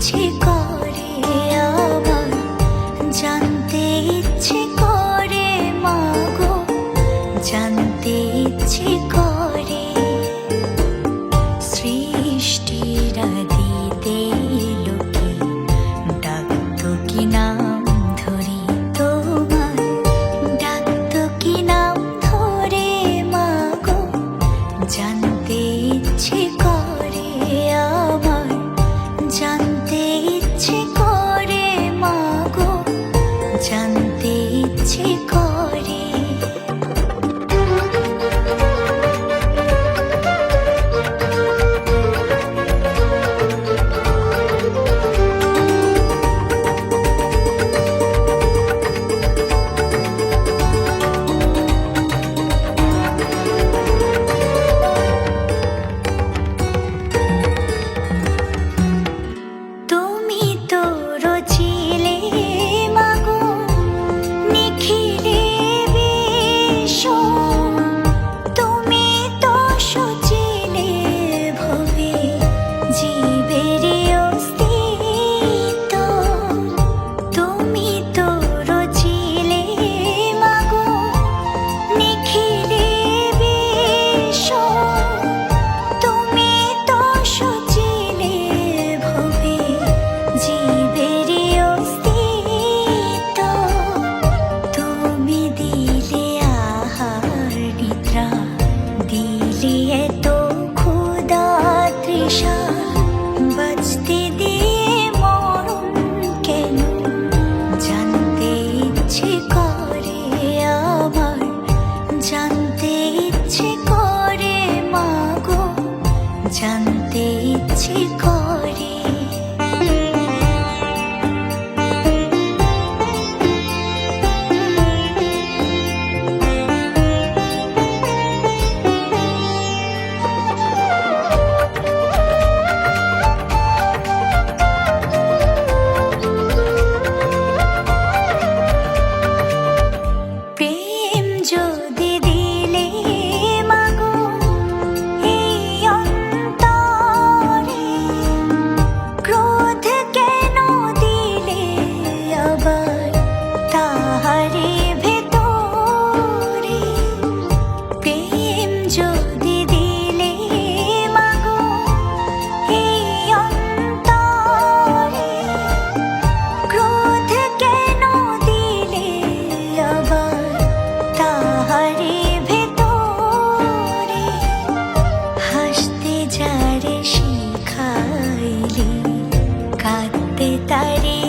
ইচ্ছে করে আমার, জানতে ইচ্ছে করে মাগো, জানতে ইচ্ছে করে। সৃষ্টির আদিতে লোকে ডাকতো কি নাম ধরে তোমার, ডাকতো কি নাম ধরে মাগো, জানতে ইচ্ছে করে আমার, জানতে ইচ্ছে করে মাগো, জানতে ইচ্ছে করে। জানতে ইচ্ছে করে। প্রেম যদি দিলে মাগো এই অন্তরে, ক্রোধ কেন দিলে আবার তাহারে ভেতরে। প্রেম যদি দিলে মাগো এই অন্তরে, ক্রোধ কেন দিলে আবার তাহারে ভেতরে। হাসতে যারে শিখাইলি, কাঁদতে তারে